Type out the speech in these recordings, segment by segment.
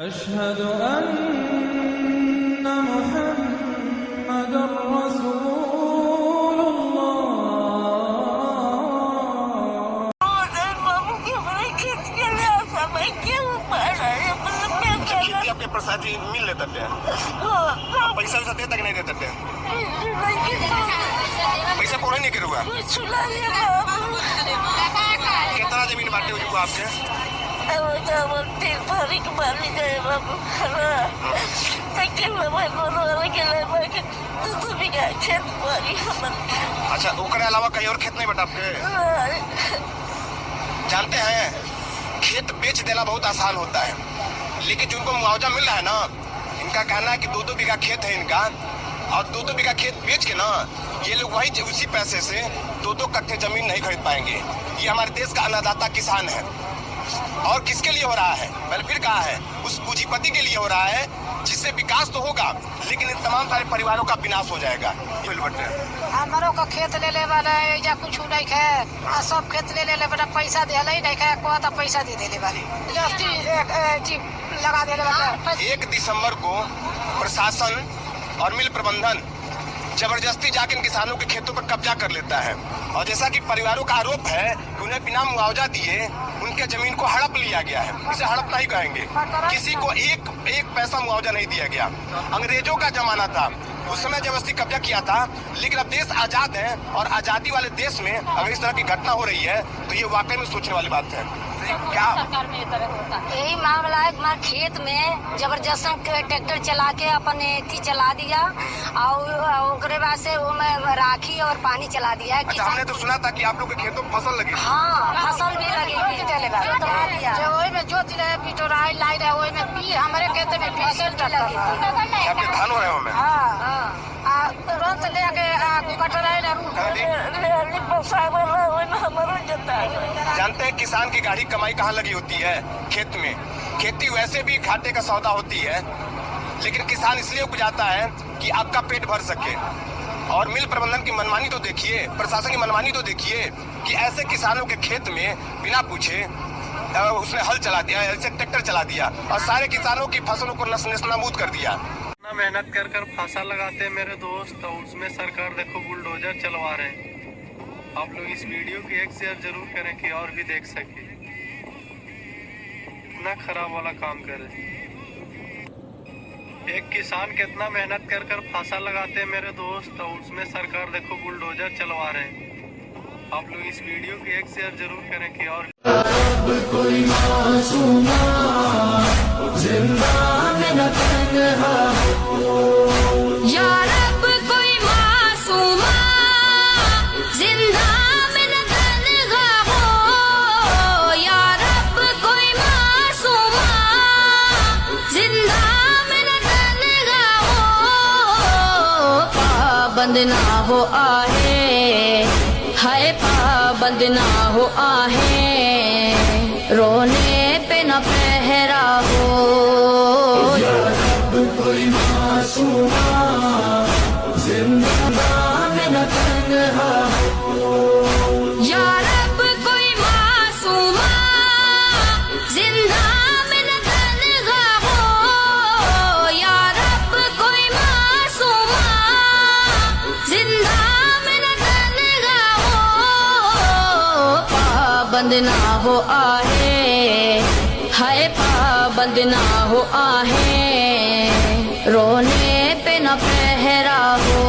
अशहदु अन्ना मुहम्मदुर आपके प्रसाद मिल लेते थे, पैसा वैसा देता कि नहीं देते थे? पैसा पूरा नहीं करूँगा। कितना जमीन बांटे हुई को आपके? अच्छा, ओकरे अलावा कहीं और खेत नहीं बटा आपके? जानते हैं खेत बेच देना बहुत आसान होता है, लेकिन जिनको मुआवजा मिल रहा है ना, इनका कहना है कि 2-2 बीघा खेत है इनका, और 2-2 बीघा खेत बेच के ना ये लोग वही उसी पैसे से 2-2 कट्ठे जमीन नहीं खरीद पाएंगे। ये हमारे देश का अन्नदाता किसान है। और किसके लिए हो रहा है? पहले फिर कहा है, उस पूंजीपति के लिए हो रहा है, जिससे विकास तो होगा लेकिन इन तमाम सारे परिवारों का विनाश हो जाएगा। हमारो का खेत ले ले वाला है या कुछ नहीं है, सब खेत ले ले वाला पैसा दे नहीं है, को तो पैसा दे दे वाले लगा दे वाला। 1 दिसंबर को प्रशासन और मिल प्रबंधन जबरदस्ती जाकर इन किसानों के खेतों पर कब्जा कर लेता है, और जैसा कि परिवारों का आरोप है कि उन्हें बिना मुआवजा दिए उनके जमीन को हड़प लिया गया है। इसे हड़प नहीं कहेंगे, किसी को एक पैसा मुआवजा नहीं दिया गया। अंग्रेजों का जमाना था, उस समय जबरदस्ती कब्जा किया था, लेकिन अब देश आजाद है, और आजादी वाले देश में अगर इस तरह की घटना हो रही है तो ये वाकई में सोचने वाली बात है। क्या सरकार में तरह होता है? यही मामला है, हमारे खेत में जबरदस्त ट्रैक्टर चला के अपन एथी चला दिया, और उसके बाद से वो में राखी और पानी चला दिया है। अच्छा, हमने तो सुना था कि आप लोग के खेतों में फसल लगी। हाँ, फसल भी लगी, जोत बिटोराई लाई रहे, वही में हमारे खेत में फसल लगी, आपके धान हो रहे हो में? तुरंत लेके कटराई। जानते हैं किसान की गाढ़ी कमाई कहाँ लगी होती है? खेत में। खेती वैसे भी घाटे का सौदा होती है, लेकिन किसान इसलिए उपजाता है कि आपका पेट भर सके। और मिल प्रबंधन की मनमानी तो देखिए, प्रशासन की मनमानी तो देखिए कि ऐसे किसानों के खेत में बिना पूछे उसने हल चला दिया, ऐसे ट्रैक्टर चला दिया, और सारे किसानों की फसलों को नस्तानाबूद कर दिया। इतना मेहनत कर फांसा लगाते हैं मेरे दोस्त, तो उसमें सरकार देखो बुलडोजर चलवा रहे हैं। आप लोग इस वीडियो की एक शेयर जरूर करें कि और भी देख सके। इतना खराब वाला काम करे। एक किसान कितना मेहनत कर फांसा लगाते हैं मेरे दोस्त, तो उसमें सरकार देखो बुलडोजर चलवा रहे हैं। आप लोग इस वीडियो की एक शेयर जरूर करें कि और कोई मासूमा जिंदा में न तन्हा हो, या रब कोई मासूमा जिंदा में न तन्हा हो, या रब कोई मासूमा जिंदा में न तन्हा हो, पाबंद ना हो आहे, हाय पाबंद ना हो आहे, रोने पे न पहरा हो, या रब कोई मासूमा जिंदा में न तन्हा हो, या रब कोई मासूमा जिंदा में न तन्हा हो, या रब कोई मासूमा जिंदा में न तन्हा हो, पाबंद ना हो आहे, हाय पाबंद ना हो आहे, रोने पे न पहरा हो,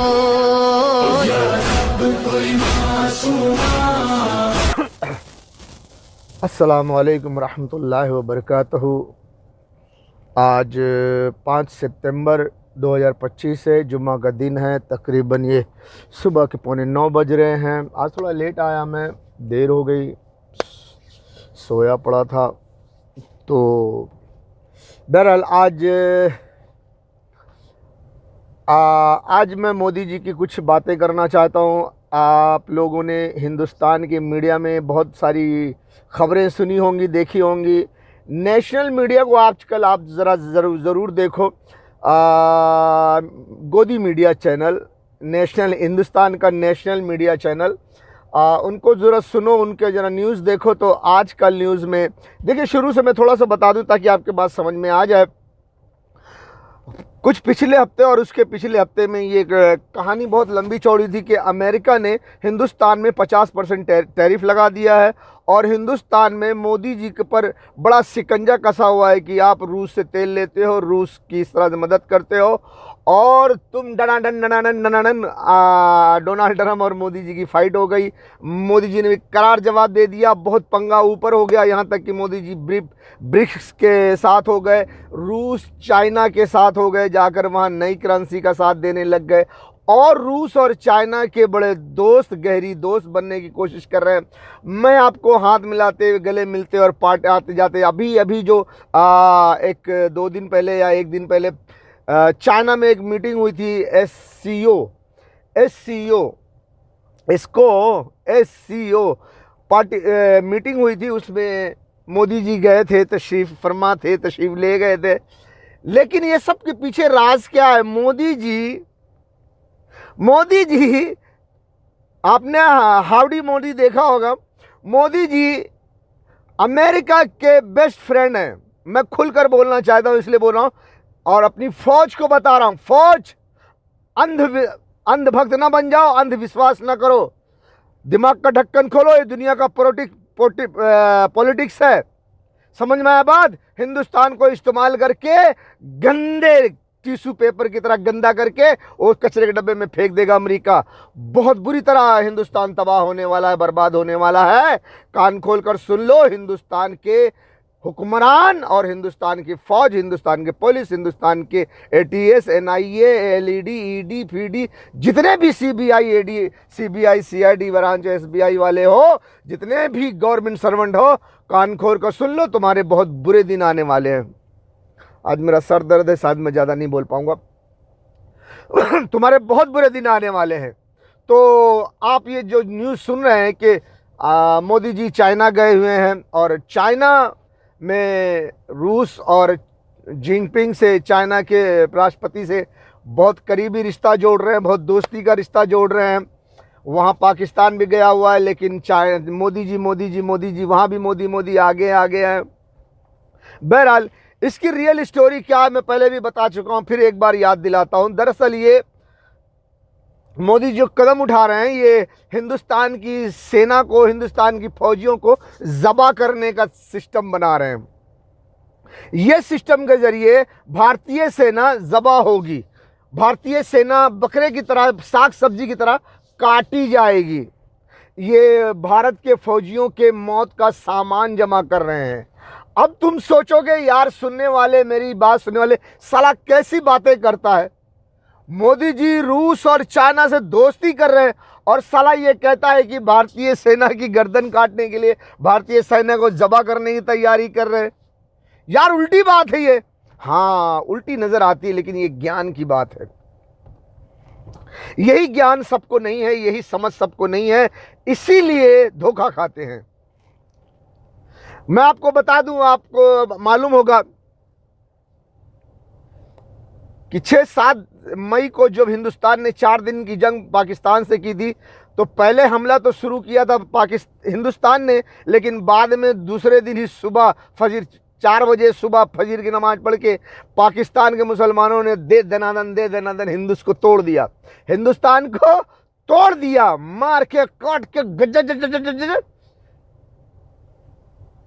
या रब कोई मासूमा। अस्सलामु अलैकुम रहमतुल्लाहि व बरकातहू। आज 5 सितंबर 2025 है, जुम्मा का दिन है। तकरीबन ये सुबह के 8:45 बज रहे हैं। आज थोड़ा लेट आया मैं, देर हो गई, सोया पड़ा था। तो बहरहाल आज मैं मोदी जी की कुछ बातें करना चाहता हूँ। आप लोगों ने हिंदुस्तान के मीडिया में बहुत सारी ख़बरें सुनी होंगी, देखी होंगी। नेशनल मीडिया को आजकल आप ज़रूर देखो। गोदी मीडिया चैनल, नेशनल हिंदुस्तान का नेशनल मीडिया चैनल, उनको ज़रा सुनो, उनके ज़रा न्यूज़ देखो। तो आज कल न्यूज़ में देखिए, शुरू से मैं थोड़ा सा बता दूं ताकि आपके बात समझ में आ जाए। कुछ पिछले हफ्ते और उसके पिछले हफ्ते में ये कहानी बहुत लंबी चौड़ी थी कि अमेरिका ने हिंदुस्तान में 50% टैरिफ लगा दिया है और हिंदुस्तान में मोदी जी के पर बड़ा शिकंजा कसा हुआ है कि आप रूस से तेल लेते हो, रूस की इस तरह से मदद करते हो और तुम डनाडन डोनाल्ड ट्रम्प और मोदी जी की फाइट हो गई। मोदी जी ने भी करार जवाब दे दिया, बहुत पंगा ऊपर हो गया, यहाँ तक कि मोदी जी ब्रिक्स के साथ हो गए, रूस चाइना के साथ हो गए, जाकर वहाँ नई करेंसी का साथ देने लग गए और रूस और चाइना के बड़े दोस्त, गहरी दोस्त बनने की कोशिश कर रहे हैं। मैं आपको हाथ मिलाते, गले मिलते और पार्ट आते जाते अभी जो 1-2 दिन पहले या 1 दिन पहले चाइना में एक मीटिंग हुई थी एससीओ पार्टी मीटिंग हुई थी, उसमें मोदी जी गए थे, तशरीफ़ फरमा थे, तशरीफ़ ले गए थे। लेकिन ये सब के पीछे राज क्या है? मोदी जी आपने हाउडी मोदी देखा होगा। मोदी जी अमेरिका के बेस्ट फ्रेंड हैं। मैं खुलकर बोलना चाहता हूँ, इसलिए बोल रहा हूँ और अपनी फौज को बता रहा हूँ, फौज अंधभक्त ना बन जाओ, अंधविश्वास ना करो, दिमाग का ढक्कन खोलो। ये दुनिया का पॉलिटिक्स है, समझ में आया बात? हिंदुस्तान को इस्तेमाल करके गंदे टिश्यू पेपर की तरह गंदा करके वो कचरे के डब्बे में फेंक देगा अमेरिका। बहुत बुरी तरह हिंदुस्तान तबाह होने वाला है, बर्बाद होने वाला है। कान खोलकर सुन लो, हिंदुस्तान के हुक्मरान और हिंदुस्तान की फौज, हिंदुस्तान के पुलिस, हिंदुस्तान के ATS, NIA, LED, ED, PD, जितने भी CBI, CID ब्रांच, SBI वाले हो, जितने भी गवर्नमेंट सर्वेंट हो, कान खोल कर सुन लो, तुम्हारे बहुत बुरे दिन आने वाले हैं। आज मेरा सर दर्द है, शायद मैं ज़्यादा नहीं बोल पाऊंगा। तुम्हारे बहुत बुरे दिन आने वाले हैं। तो आप ये जो न्यूज़ सुन रहे हैं कि मोदी जी चाइना गए हुए हैं और चाइना में रूस और जिनपिंग से, चाइना के राष्ट्रपति से बहुत करीबी रिश्ता जोड़ रहे हैं, बहुत दोस्ती का रिश्ता जोड़ रहे हैं। वहाँ पाकिस्तान भी गया हुआ है, लेकिन मोदी जी वहाँ भी मोदी आगे हैं। बहरहाल इसकी रियल स्टोरी क्या है मैं पहले भी बता चुका हूँ, फिर एक बार याद दिलाता हूँ। दरअसल ये मोदी जो कदम उठा रहे हैं, ये हिंदुस्तान की सेना को, हिंदुस्तान की फौजियों को ज़बा करने का सिस्टम बना रहे हैं। ये सिस्टम के ज़रिए भारतीय सेना ज़बा होगी, भारतीय सेना बकरे की तरह, साग सब्जी की तरह काटी जाएगी। ये भारत के फौजियों के मौत का सामान जमा कर रहे हैं। अब तुम सोचोगे यार, सुनने वाले, मेरी बात सुनने वाले, साला कैसी बातें करता है? मोदी जी रूस और चाइना से दोस्ती कर रहे हैं और साला ये कहता है कि भारतीय सेना की गर्दन काटने के लिए, भारतीय सेना को ज़बा करने की तैयारी कर रहे हैं। यार उल्टी बात है ये। हाँ, उल्टी नज़र आती है, लेकिन ये ज्ञान की बात है। यही ज्ञान सबको नहीं है, यही समझ सबको नहीं है, इसीलिए धोखा खाते हैं। मैं आपको बता दूं, आपको मालूम होगा कि 6-7 मई को जब हिंदुस्तान ने 4 दिन की जंग पाकिस्तान से की थी, तो पहले हमला तो शुरू किया था हिंदुस्तान ने, लेकिन बाद में दूसरे दिन ही सुबह फजर 4 बजे सुबह फजर की नमाज पढ़ के पाकिस्तान के मुसलमानों ने दे दनादन हिंदुस्तान को तोड़ दिया, मार के काट के गज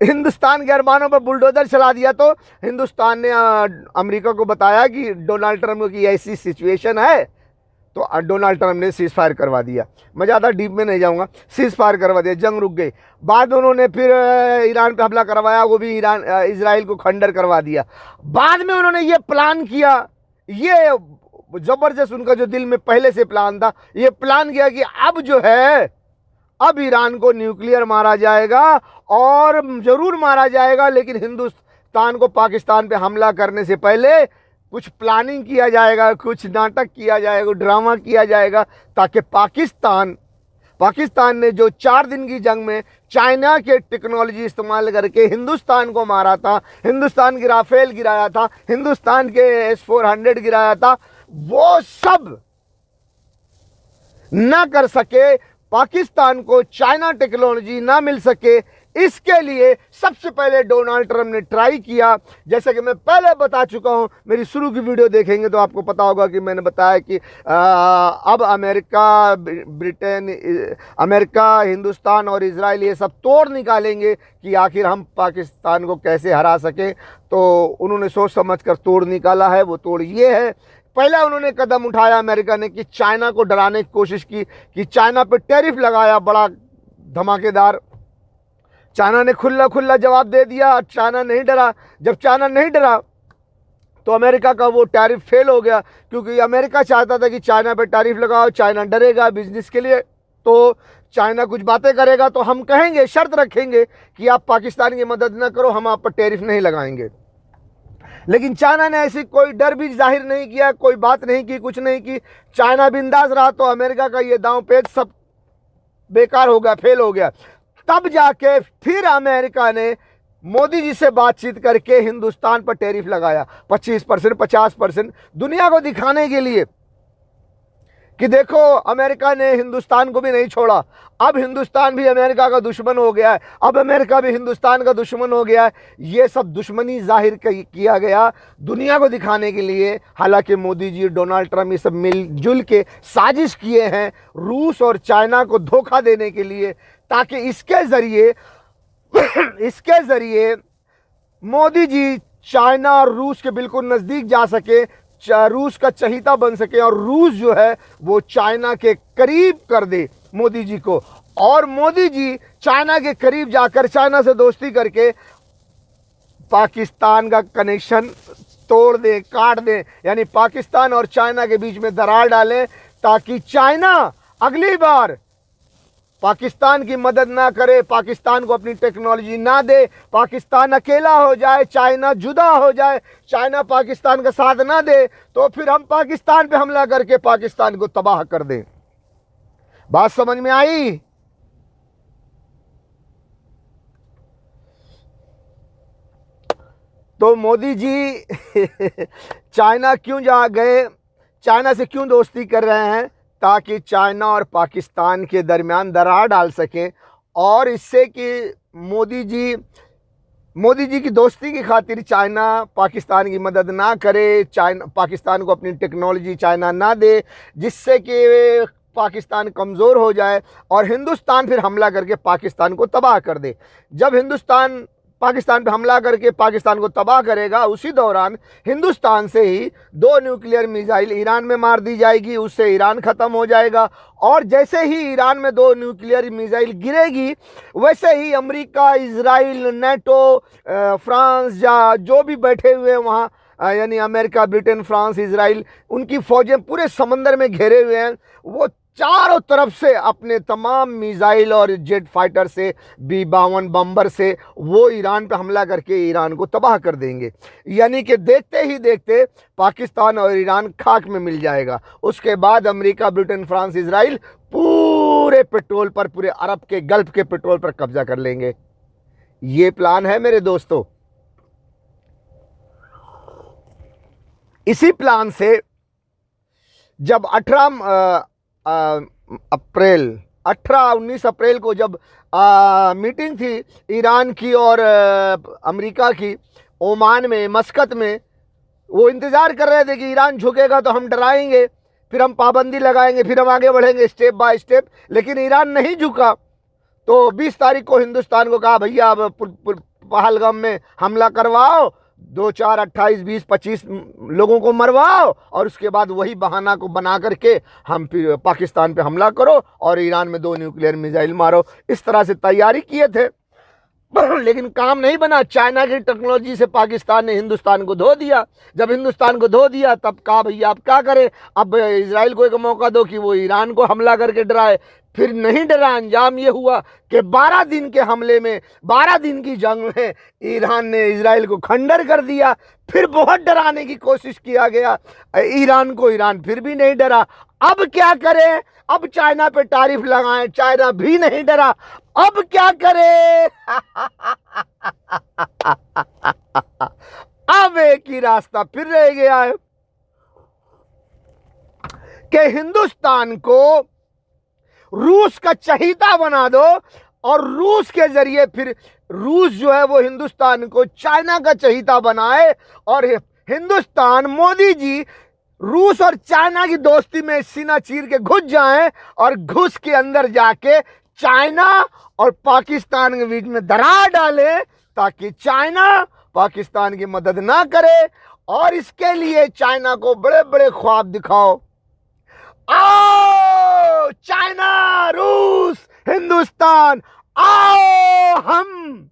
हिंदुस्तान के अरमानों पर बुलडोजर चला दिया। तो हिंदुस्तान ने अमेरिका को बताया कि डोनाल्ड ट्रम्प की ऐसी सिचुएशन है, तो डोनाल्ड ट्रम्प ने सीज फायर करवा दिया। मैं ज़्यादा डीप में नहीं जाऊंगा, सीज फायर करवा दिया, जंग रुक गई। बाद में उन्होंने फिर ईरान पे हमला करवाया, वो भी इजराइल को खंडर करवा दिया। बाद में उन्होंने ये प्लान किया, ये ज़बरदस्त उनका जो दिल में पहले से प्लान था, ये प्लान किया कि अब जो है, अब ईरान को न्यूक्लियर मारा जाएगा और ज़रूर मारा जाएगा, लेकिन हिंदुस्तान को पाकिस्तान पे हमला करने से पहले कुछ प्लानिंग किया जाएगा, कुछ नाटक किया जाएगा, ड्रामा किया जाएगा, ताकि पाकिस्तान ने जो 4 दिन की जंग में चाइना के टेक्नोलॉजी इस्तेमाल करके हिंदुस्तान को मारा था, हिंदुस्तान की राफेल गिराया था, हिंदुस्तान के S-400 गिराया था, वो सब ना कर सके, पाकिस्तान को चाइना टेक्नोलॉजी ना मिल सके, इसके लिए सबसे पहले डोनाल्ड ट्रंप ने ट्राई किया, जैसे कि मैं पहले बता चुका हूं, मेरी शुरू की वीडियो देखेंगे तो आपको पता होगा कि मैंने बताया कि अब अमेरिका, हिंदुस्तान और इजराइल ये सब तोड़ निकालेंगे कि आखिर हम पाकिस्तान को कैसे हरा सकें। तो उन्होंने सोच समझ कर तोड़ निकाला है। वो तोड़ ये है, पहला उन्होंने कदम उठाया अमेरिका ने कि चाइना को डराने की कोशिश की कि चाइना पे टैरिफ लगाया बड़ा धमाकेदार। चाइना ने खुला जवाब दे दिया, चाइना नहीं डरा। जब चाइना नहीं डरा तो अमेरिका का वो टैरिफ फेल हो गया, क्योंकि अमेरिका चाहता था कि चाइना पे टैरिफ लगाओ, चाइना डरेगा बिजनेस के लिए, तो चाइना कुछ बातें करेगा तो हम कहेंगे, शर्त रखेंगे कि आप पाकिस्तान की मदद न करो, हम आप पर टैरिफ नहीं लगाएंगे। लेकिन चाइना ने ऐसी कोई डर भी जाहिर नहीं किया, कोई बात नहीं की, कुछ नहीं की। चाइना बिंदास रहा, तो अमेरिका का ये दांव पेच सब बेकार हो गया, फेल हो गया। तब जाके फिर अमेरिका ने मोदी जी से बातचीत करके हिंदुस्तान पर टैरिफ लगाया 25%, 50%, दुनिया को दिखाने के लिए कि देखो अमेरिका ने हिंदुस्तान को भी नहीं छोड़ा। अब हिंदुस्तान भी अमेरिका का दुश्मन हो गया है, अब अमेरिका भी हिंदुस्तान का दुश्मन हो गया है। ये सब दुश्मनी जाहिर किया गया दुनिया को दिखाने के लिए। हालांकि मोदी जी, डोनाल्ड ट्रंप ये सब मिलजुल के साजिश किए हैं रूस और चाइना को धोखा देने के लिए, ताकि इसके ज़रिए मोदी जी चाइना और रूस के बिल्कुल नज़दीक जा सके, रूस का चहीता बन सके, और रूस जो है वो चाइना के करीब कर दे मोदी जी को, और मोदी जी चाइना के करीब जाकर चाइना से दोस्ती करके पाकिस्तान का कनेक्शन तोड़ दें, काट दें, यानी पाकिस्तान और चाइना के बीच में दरार डालें, ताकि चाइना अगली बार पाकिस्तान की मदद ना करे, पाकिस्तान को अपनी टेक्नोलॉजी ना दे, पाकिस्तान अकेला हो जाए, चाइना जुदा हो जाए, चाइना पाकिस्तान का साथ ना दे, तो फिर हम पाकिस्तान पे हमला करके पाकिस्तान को तबाह कर दें। बात समझ में आई? तो मोदी जी चाइना क्यों जा गए, चाइना से क्यों दोस्ती कर रहे हैं? ताकि चाइना और पाकिस्तान के दरमियान दरार डाल सकें, और इससे कि मोदी जी की दोस्ती की खातिर चाइना पाकिस्तान की मदद ना करे, चाइना पाकिस्तान को अपनी टेक्नोलॉजी चाइना ना दे, जिससे कि पाकिस्तान कमज़ोर हो जाए और हिंदुस्तान फिर हमला करके पाकिस्तान को तबाह कर दे। जब हिंदुस्तान पाकिस्तान पर हमला करके पाकिस्तान को तबाह करेगा, उसी दौरान हिंदुस्तान से ही 2 न्यूक्लियर मिसाइल ईरान में मार दी जाएगी, उससे ईरान ख़त्म हो जाएगा। और जैसे ही ईरान में 2 न्यूक्लियर मिसाइल गिरेगी, वैसे ही अमेरिका, इजराइल, नेटो, फ्रांस या जो भी बैठे हुए हैं वहाँ, यानी अमेरिका, ब्रिटेन, फ्रांस, इजराइल, उनकी फ़ौजें पूरे समंदर में घेरे हुए हैं, वो चारों तरफ से अपने तमाम मिसाइल और जेट फाइटर से, B-52 बम्बर से वो ईरान पर हमला करके ईरान को तबाह कर देंगे। यानी कि देखते ही देखते पाकिस्तान और ईरान खाक में मिल जाएगा। उसके बाद अमेरिका, ब्रिटेन, फ्रांस, इजराइल पूरे पेट्रोल पर, पूरे अरब के गल्फ के पेट्रोल पर कब्जा कर लेंगे। ये प्लान है मेरे दोस्तों। इसी प्लान से जब 19 अप्रैल को जब मीटिंग थी ईरान की और अमेरिका की ओमान में, मस्कत में, वो इंतज़ार कर रहे थे कि ईरान झुकेगा तो हम डराएंगे, फिर हम पाबंदी लगाएंगे, फिर हम आगे बढ़ेंगे स्टेप बाय स्टेप। लेकिन ईरान नहीं झुका, तो 20 तारीख को हिंदुस्तान को कहा भैया अब पहलगाम में हमला करवाओ, 2, 4, 28, 20, 25 लोगों को मरवाओ, और उसके बाद वही बहाना को बना करके हम फिर पाकिस्तान पे हमला करो और ईरान में 2 न्यूक्लियर मिसाइल मारो। इस तरह से तैयारी किए थे, लेकिन काम नहीं बना। चाइना की टेक्नोलॉजी से पाकिस्तान ने हिंदुस्तान को धो दिया। जब हिंदुस्तान को धो दिया, तब कहा भैया आप क्या करें, अब इजराइल को एक मौका दो कि वो ईरान को हमला करके डराए। फिर नहीं डरा, अंजाम ये हुआ कि 12 दिन के हमले में, 12 दिन की जंग में ईरान ने इजराइल को खंडर कर दिया। फिर बहुत डराने की कोशिश किया गया ईरान को, ईरान फिर भी नहीं डरा। अब क्या करें, अब चाइना पे टैरिफ लगाएं, चाइना भी नहीं डरा। अब क्या करें अब एक ही रास्ता फिर रह गया है कि हिंदुस्तान को रूस का चहीता बना दो और रूस के जरिए फिर रूस जो है वो हिंदुस्तान को चाइना का चहीता बनाए और हिंदुस्तान, मोदी जी रूस और चाइना की दोस्ती में सीना चीर के घुस जाएं और घुस के अंदर जाके चाइना और पाकिस्तान के बीच में दरार डालें ताकि चाइना पाकिस्तान की मदद ना करे। और इसके लिए चाइना को बड़े बड़े ख्वाब दिखाओ। आओ चाइना, रूस, हिंदुस्तान, आओ हम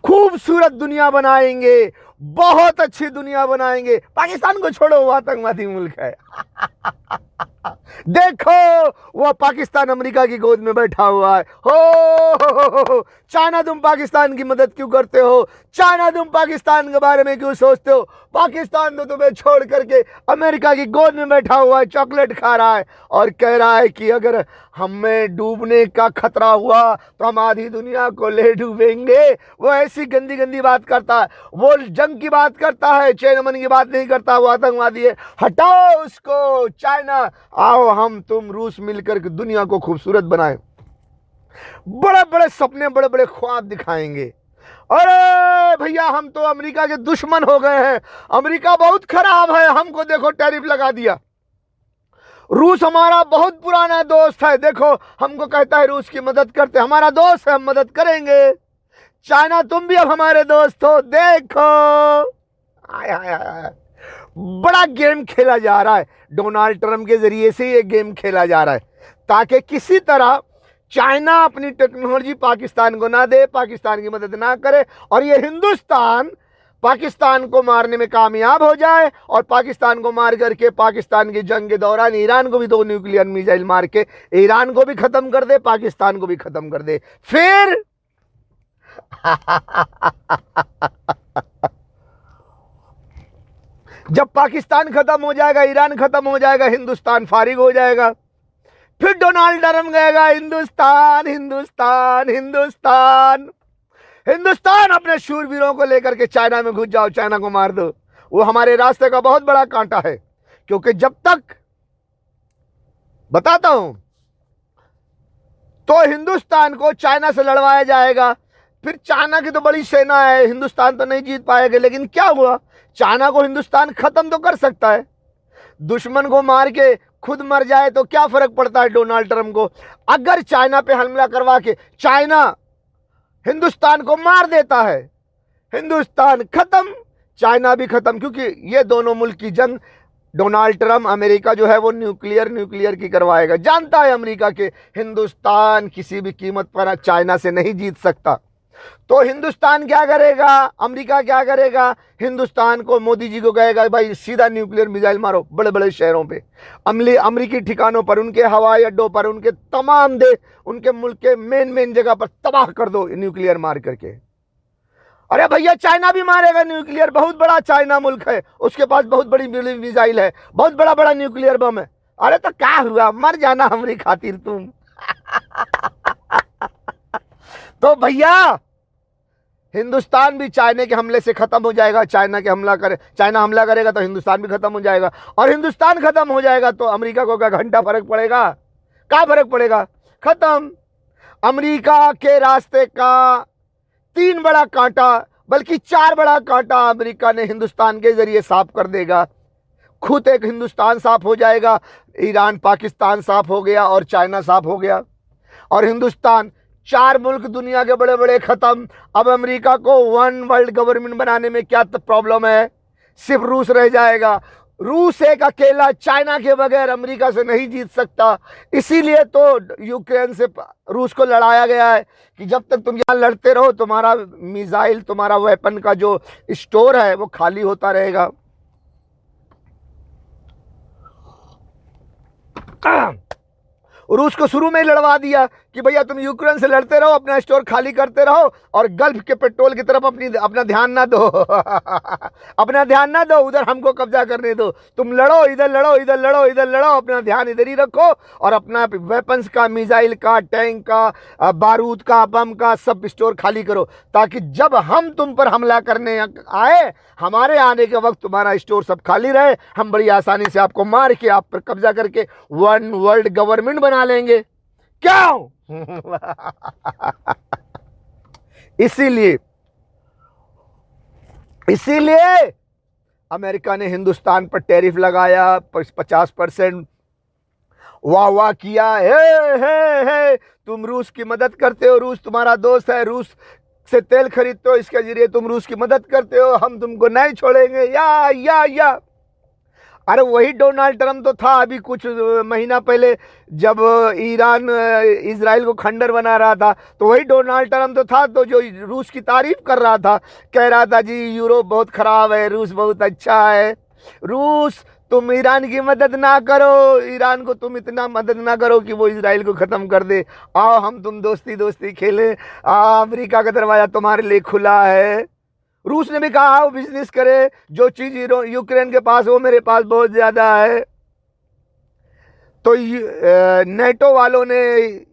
खूबसूरत दुनिया बनाएंगे, बहुत अच्छी दुनिया बनाएंगे। पाकिस्तान को छोड़ो, वो आतंकवादी मुल्क है। देखो वो पाकिस्तान अमेरिका की गोद में बैठा हुआ है। हो चाइना, तुम पाकिस्तान की मदद क्यों करते हो? चाइना, तुम पाकिस्तान के बारे में क्यों सोचते हो? पाकिस्तान तो तुम्हें छोड़ करके अमेरिका की गोद में बैठा हुआ है, चॉकलेट खा रहा है और कह रहा है कि अगर हमें डूबने का खतरा हुआ तो हम आधी दुनिया को ले डूबेंगे। वो ऐसी गंदी गंदी बात करता है, वो जंग की बात करता है, चैन अमन की बात नहीं करता। वो आतंकवादी है, हटाओ उसको। चाइना, आओ हम तुम रूस मिलकर के दुनिया को खूबसूरत बनाएं, बड़े बड़े सपने, बड़े बड़े ख्वाब दिखाएंगे। अरे भैया, हम तो अमेरिका के दुश्मन हो गए हैं, अमेरिका बहुत खराब है, हमको देखो टैरिफ लगा दिया। रूस हमारा बहुत पुराना दोस्त है, देखो हमको कहता है रूस की मदद करते, हमारा दोस्त है, हम मदद करेंगे। चाइना, तुम भी अब हमारे दोस्त हो, देखो। आय आय आय, बड़ा गेम खेला जा रहा है, डोनाल्ड ट्रंप के जरिए से ये गेम खेला जा रहा है ताकि किसी तरह चाइना अपनी टेक्नोलॉजी पाकिस्तान को ना दे, पाकिस्तान की मदद ना करे और ये हिंदुस्तान पाकिस्तान को मारने में कामयाब हो जाए और पाकिस्तान को मार करके पाकिस्तान की जंग के दौरान ईरान को भी 2 न्यूक्लियर मिसाइल मार के ईरान को भी खत्म कर दे, पाकिस्तान को भी खत्म कर दे। फिर जब पाकिस्तान खत्म हो जाएगा, ईरान खत्म हो जाएगा, हिंदुस्तान फारिग हो जाएगा। फिर डोनाल्ड ट्रंप कहेगा हिंदुस्तान, हिंदुस्तान, हिंदुस्तान, हिंदुस्तान, अपने शूरवीरों को लेकर के चाइना में घुस जाओ, चाइना को मार दो। वो हमारे रास्ते का बहुत बड़ा कांटा है, क्योंकि जब तक बताता हूं तो हिंदुस्तान को चाइना से लड़वाया जाएगा। फिर चाइना की तो बड़ी सेना है, हिंदुस्तान तो नहीं जीत पाएगा। लेकिन क्या हुआ, चाइना को हिंदुस्तान खत्म तो कर सकता है। दुश्मन को मार के खुद मर जाए तो क्या फर्क पड़ता है डोनाल्ड ट्रंप को? अगर चाइना पे हमला करवा के चाइना हिंदुस्तान को मार देता है, हिंदुस्तान खत्म, चाइना भी खत्म। क्योंकि ये दोनों मुल्क की जंग डोनाल्ड ट्रंप, अमेरिका जो है वो न्यूक्लियर की करवाएगा। जानता है अमेरिका के हिंदुस्तान किसी भी कीमत पर चाइना से नहीं जीत सकता। तो हिंदुस्तान क्या करेगा, अमेरिका क्या करेगा? हिंदुस्तान को, मोदी जी को कहेगा भाई सीधा न्यूक्लियर मिसाइल मारो बड़े बड़े शहरों पे, अमरीकी ठिकानों पर, उनके हवाई अड्डों पर, उनके तमाम उनके मुल्क के मेन जगह पर तबाह कर दो न्यूक्लियर मार करके। अरे भैया, चाइना भी मारेगा न्यूक्लियर, बहुत बड़ा चाइना मुल्क है, उसके पास बहुत बड़ी मिसाइल है, बहुत बड़ा बड़ा न्यूक्लियर बम है। अरे तो क्या हुआ, मर जाना हमारी खातिर तुम। तो भैया, हिंदुस्तान भी चाइना के हमले से खत्म हो जाएगा। चाइना हमला करेगा तो हिंदुस्तान भी खत्म हो जाएगा, और हिंदुस्तान खत्म हो जाएगा तो अमेरिका को क्या घंटा फर्क पड़ेगा? क्या फर्क पड़ेगा? खत्म। अमेरिका के रास्ते का 3 बड़ा कांटा, बल्कि 4 बड़ा कांटा अमेरिका ने हिंदुस्तान के जरिए साफ कर देगा। खुद एक हिंदुस्तान साफ हो जाएगा, ईरान पाकिस्तान साफ हो गया और चाइना साफ हो गया, और हिंदुस्तान, 4 मुल्क दुनिया के बड़े बड़े खत्म। अब अमेरिका को 1 वर्ल्ड गवर्नमेंट बनाने में क्या प्रॉब्लम है? सिर्फ रूस रह जाएगा। रूस एक अकेला चाइना के बगैर अमेरिका से नहीं जीत सकता। इसीलिए तो यूक्रेन से रूस को लड़ाया गया है कि जब तक तुम यहाँ लड़ते रहो, तुम्हारा मिसाइल, तुम्हारा वेपन का जो स्टोर है वो खाली होता रहेगा। रूस को शुरू में ही लड़वा दिया कि भैया तुम यूक्रेन से लड़ते रहो, अपना स्टोर खाली करते रहो और गल्फ के पेट्रोल की तरफ अपना ध्यान ना दो। अपना ध्यान ना दो, उधर हमको कब्जा करने दो। तुम लड़ो, इधर लड़ो, इधर लड़ो, इधर लड़ो, अपना ध्यान इधर ही रखो और अपना वेपन्स का, मिसाइल का, टैंक का, बारूद का, बम का सब स्टोर खाली करो, ताकि जब हम तुम पर हमला करने आए, हमारे आने के वक्त तुम्हारा स्टोर सब खाली रहे, हम बड़ी आसानी से आपको मार के, आप पर कब्जा करके 1 वर्ल्ड गवर्नमेंट बना लेंगे। क्यों? इसीलिए अमेरिका ने हिंदुस्तान पर टैरिफ लगाया 50%। वाह वाह किया, हे तुम रूस की मदद करते हो, रूस तुम्हारा दोस्त है, रूस से तेल खरीदते हो, इसके जरिए तुम रूस की मदद करते हो, हम तुमको नहीं छोड़ेंगे। या अरे वही डोनाल्ड ट्रम्प तो था अभी कुछ महीना पहले जब ईरान इजराइल को खंडर बना रहा था, तो वही डोनाल्ड ट्रम्प तो था, तो जो रूस की तारीफ कर रहा था, कह रहा था जी यूरोप बहुत खराब है, रूस बहुत अच्छा है। रूस तुम ईरान की मदद ना करो, ईरान को तुम इतना मदद ना करो कि वो इजराइल को ख़त्म कर दे, आओ हम तुम दोस्ती खेलें, अमेरिका का दरवाज़ा तुम्हारे लिए खुला है। रूस ने भी कहा आओ बिजनेस करे, जो चीज़ यूक्रेन के पास वो मेरे पास बहुत ज़्यादा है। तो नेटो वालों ने,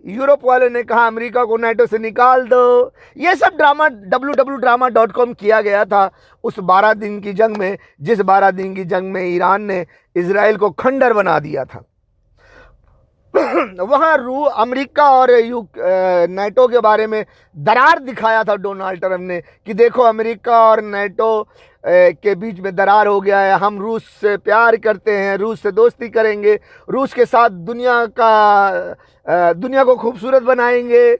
यूरोप वालों ने कहा अमेरिका को नेटो से निकाल दो। ये सब ड्रामा www.drama.com किया गया था उस 12 दिन की जंग में, जिस 12 दिन की जंग में ईरान ने इजराइल को खंडर बना दिया था। वहाँ अमेरिका और नेटो के बारे में दरार दिखाया था डोनाल्ड ट्रम्प ने कि देखो अमेरिका और नेटो के बीच में दरार हो गया है, हम रूस से प्यार करते हैं, रूस से दोस्ती करेंगे, रूस के साथ दुनिया को खूबसूरत बनाएंगे।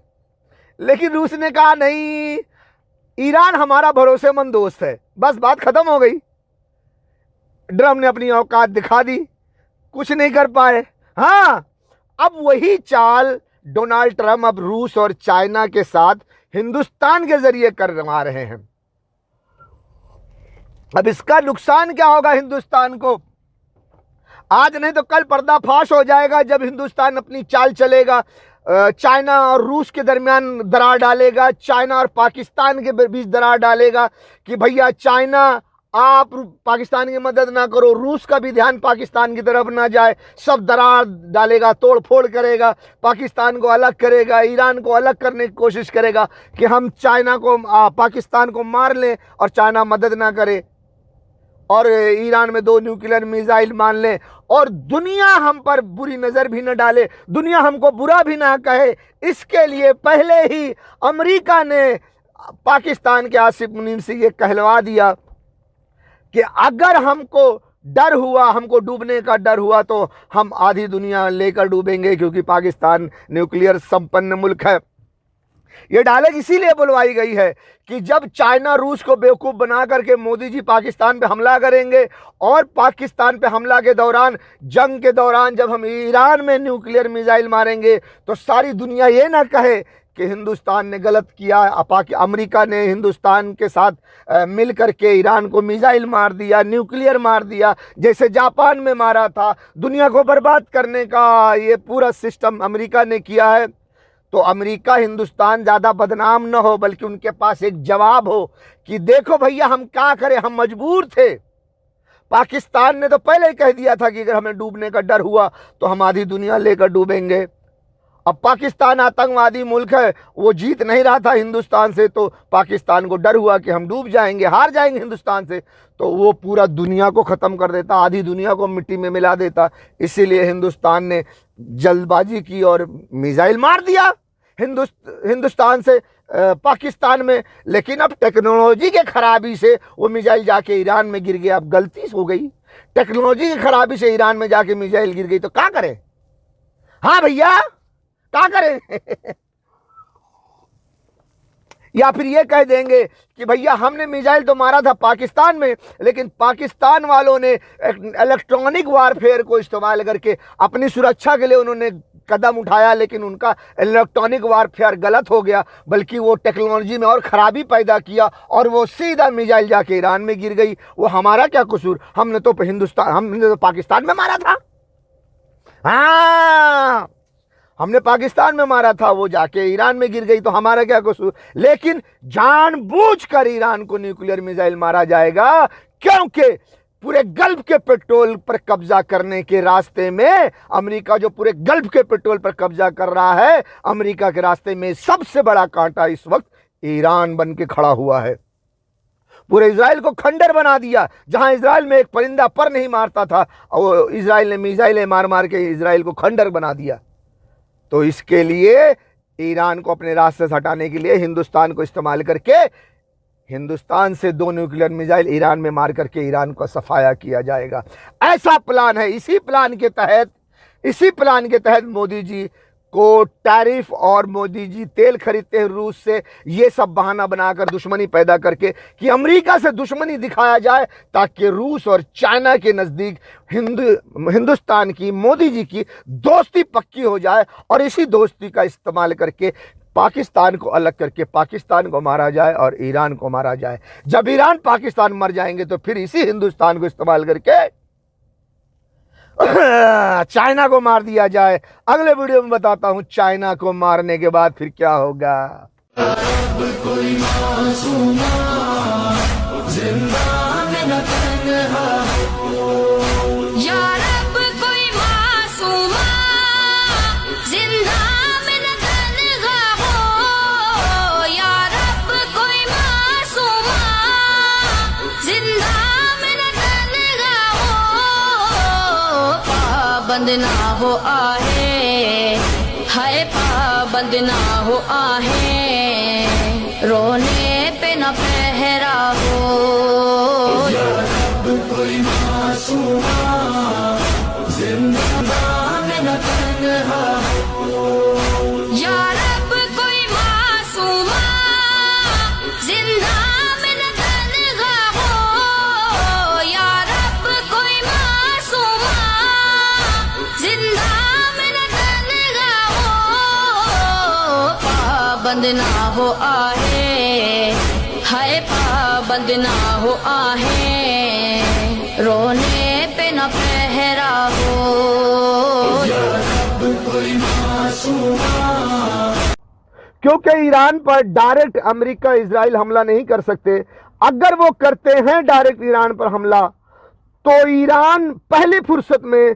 लेकिन रूस ने कहा नहीं, ईरान हमारा भरोसेमंद दोस्त है, बस बात खत्म हो गई। ट्रम्प ने अपनी औकात दिखा दी, कुछ नहीं कर पाए। हाँ, अब वही चाल डोनाल्ड ट्रम्प अब रूस और चाइना के साथ हिंदुस्तान के जरिए करवा रहे हैं। अब इसका नुकसान क्या होगा हिंदुस्तान को? आज नहीं तो कल पर्दाफाश हो जाएगा जब हिंदुस्तान अपनी चाल चलेगा, चाइना और रूस के दरमियान दरार डालेगा, चाइना और पाकिस्तान के बीच दरार डालेगा कि भैया चाइना आप पाकिस्तान की मदद ना करो, रूस का भी ध्यान पाकिस्तान की तरफ ना जाए, सब दरार डालेगा, तोड़ फोड़ करेगा, पाकिस्तान को अलग करेगा, ईरान को अलग करने की कोशिश करेगा कि हम चाइना को पाकिस्तान को मार लें और चाइना मदद ना करे, और ईरान में 2 न्यूक्लियर मिसाइल मान लें, और दुनिया हम पर बुरी नज़र भी न डाले, दुनिया हमको बुरा भी ना कहे। इसके लिए पहले ही अमेरिका ने पाकिस्तान के आसिफ मुनीर से ये कहलवा दिया कि अगर हमको डर हुआ, हमको डूबने का डर हुआ, तो हम आधी दुनिया लेकर डूबेंगे, क्योंकि पाकिस्तान न्यूक्लियर संपन्न मुल्क है। ये डायलॉग इसीलिए बुलवाई गई है कि जब चाइना रूस को बेवकूफ़ बना करके मोदी जी पाकिस्तान पे हमला करेंगे, और पाकिस्तान पे हमला के दौरान, जंग के दौरान जब हम ईरान में न्यूक्लियर मिसाइल मारेंगे, तो सारी दुनिया ये ना कहे कि हिंदुस्तान ने गलत किया, अमेरिका ने हिंदुस्तान के साथ मिल करके ईरान को मिसाइल मार दिया, न्यूक्लियर मार दिया, जैसे जापान में मारा था। दुनिया को बर्बाद करने का ये पूरा सिस्टम अमेरिका ने किया है। तो अमेरिका हिंदुस्तान ज़्यादा बदनाम न हो, बल्कि उनके पास एक जवाब हो कि देखो भैया हम क्या करें, हम मजबूर थे। पाकिस्तान ने तो पहले ही कह दिया था कि अगर हमें डूबने का डर हुआ तो हम आधी दुनिया लेकर डूबेंगे। अब पाकिस्तान आतंकवादी मुल्क है, वो जीत नहीं रहा था हिंदुस्तान से, तो पाकिस्तान को डर हुआ कि हम डूब जाएंगे, हार जाएंगे हिंदुस्तान से, तो वो पूरा दुनिया को ख़त्म कर देता, आधी दुनिया को मिट्टी में मिला देता। इसीलिए हिंदुस्तान ने जल्दबाजी की और मिसाइल मार दिया हिंदुस्तान से पाकिस्तान में। लेकिन अब टेक्नोलॉजी के खराबी से वो मिसाइल जाके ईरान में गिर गया। अब गलती हो गई, टेक्नोलॉजी की खराबी से ईरान में जाके मिसाइल गिर गई, तो क्या करें? हाँ भैया क्या करें? या फिर ये कह देंगे कि भैया हमने मिसाइल तो मारा था पाकिस्तान में, लेकिन पाकिस्तान वालों ने इलेक्ट्रॉनिक वारफेयर को इस्तेमाल करके अपनी सुरक्षा के लिए उन्होंने कदम उठाया, लेकिन उनका इलेक्ट्रॉनिक वारफेयर गलत हो गया, बल्कि वो टेक्नोलॉजी में और ख़राबी पैदा किया, और वो सीधा मिसाइल जाके ईरान में गिर गई। वो हमारा क्या कसूर? हमने तो पाकिस्तान में मारा था। हाँ, हमने पाकिस्तान में मारा था, वो जाके ईरान में गिर गई, तो हमारा क्या कसूर? लेकिन जानबूझकर ईरान को न्यूक्लियर मिसाइल मारा जाएगा, क्योंकि पूरे गल्फ के पेट्रोल पर कब्जा करने के रास्ते में, अमेरिका जो पूरे गल्फ के पेट्रोल पर कब्जा कर रहा है, अमेरिका के रास्ते में सबसे बड़ा कांटा इस वक्त ईरान बन के खड़ा हुआ है। पूरे इजराइल को खंडर बना दिया। जहां इजराइल में एक परिंदा पर नहीं मारता था, और इजराइल ने मिसाइलें मार मार के इजराइल को खंडर बना दिया। तो इसके लिए ईरान को अपने रास्ते से हटाने के लिए हिंदुस्तान को इस्तेमाल करके हिंदुस्तान से 2 न्यूक्लियर मिसाइल ईरान में मार करके ईरान को सफाया किया जाएगा। ऐसा प्लान है। इसी प्लान के तहत मोदी जी को टैरिफ और मोदी जी तेल खरीदते हैं रूस से, ये सब बहाना बनाकर दुश्मनी पैदा करके कि अमेरिका से दुश्मनी दिखाया जाए ताकि रूस और चाइना के नज़दीक हिंदुस्तान की मोदी जी की दोस्ती पक्की हो जाए और इसी दोस्ती का इस्तेमाल करके पाकिस्तान को अलग करके पाकिस्तान को मारा जाए और ईरान को मारा जाए। जब ईरान पाकिस्तान मर जाएंगे तो फिर इसी हिंदुस्तान को इस्तेमाल करके चाइना को मार दिया जाए। अगले वीडियो में बताता हूं चाइना को मारने के बाद फिर क्या होगा। कोई मासूमा जिंदा में न तन्हा या रब कोई मासूमा जिंदा में न तन्हा हो, या रब कोई मासूमा जिंदा में न तन्हा हो। पाबंद ना हो आहे, हाय पाबंद ना हो आहे, रोने पे न पहरा हो। कोई मासूमा जिंदा में न तन्हा या रब कोई मासूमा जिंदा में न तन्हा हो, या रब कोई मासूमा जिंदा में न तन्हा हो। पाबंद ना हो आहे, हाय पाबंद ना हो आहे, रोने पे न पहरा हो। कोई मासूमा क्योंकि ईरान पर डायरेक्ट अमेरिका इजराइल हमला नहीं कर सकते। अगर वो करते हैं डायरेक्ट ईरान पर हमला तो ईरान पहली फुर्सत में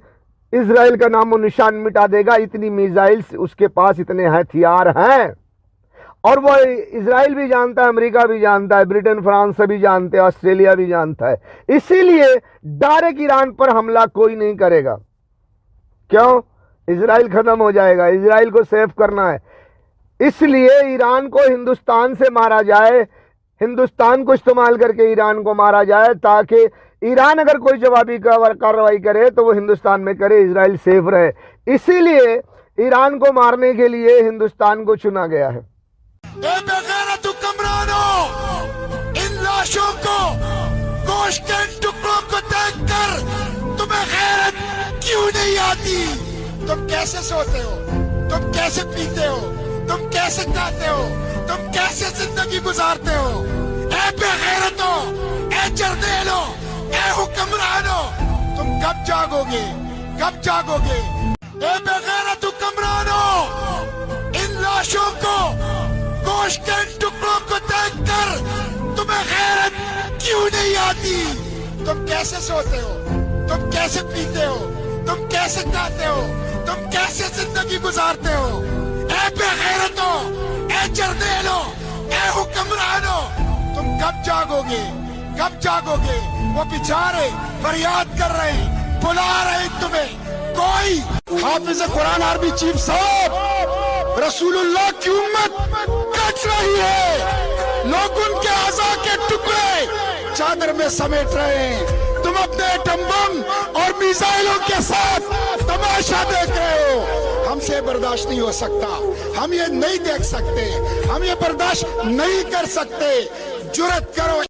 इजराइल का नामो निशान मिटा देगा। इतनी मिसाइल्स उसके पास, इतने हथियार हैं और वो इजराइल भी जानता है, अमेरिका भी जानता है, ब्रिटेन फ्रांस सभी जानते हैं, ऑस्ट्रेलिया भी जानता है। इसीलिए डायरेक्ट ईरान पर हमला कोई नहीं करेगा। क्यों? इजराइल खत्म हो जाएगा, इजराइल को सेव करना है। इसलिए ईरान को हिंदुस्तान से मारा जाए, हिंदुस्तान को इस्तेमाल करके ईरान को मारा जाए ताकि ईरान अगर कोई जवाबी कार्रवाई करे तो वो हिंदुस्तान में करे, इजराइल सेफ रहे। इसीलिए ईरान को मारने के लिए हिंदुस्तान को चुना गया है। बेगैरत हुक्मरानों, इन लाशों को, गोश्त के टुकड़ों को देखकर तुम्हें गैरत क्यों नहीं आती? तुम कैसे सोते हो? तुम कैसे पीते हो? तुम कैसे खाते हो? तुम कैसे जिंदगी गुजारते हो? ए बेगैरतों, ए जर्नेलों, ए हुक्मरानों, तुम कब जागोगे? कब जागोगे? ए बेगैरत हुक्मरानों, इन लाशों को, गोश्त के टुकड़ों को देखकर तुम्हें गैरत क्यों नहीं आती? तुम कैसे सोते हो? तुम कैसे पीते हो? तुम कैसे खाते हो? तुम कैसे जिंदगी गुजारते हो? ए बेगैरतों, ए जर्नेलों, ए हुक्मरानों, तुम कब जागोगे? कब जागोगे? वो बेचारे फरियाद कर रहे हैं, बुला रहे हैं तुम्हें। कोई हाफिज कुरान आर्मी चीफ साहब रसूलुल्लाह की उम्मत कट रही है, लोग उनके आज़ा के टुकड़े चादर में समेट रहे हैं। तुम अपने एटम बम और मिसाइलों के साथ तमाशा देख रहे हो। हमसे बर्दाश्त नहीं हो सकता, हम ये नहीं देख सकते, हम ये बर्दाश्त नहीं कर सकते। जुर्रत करो।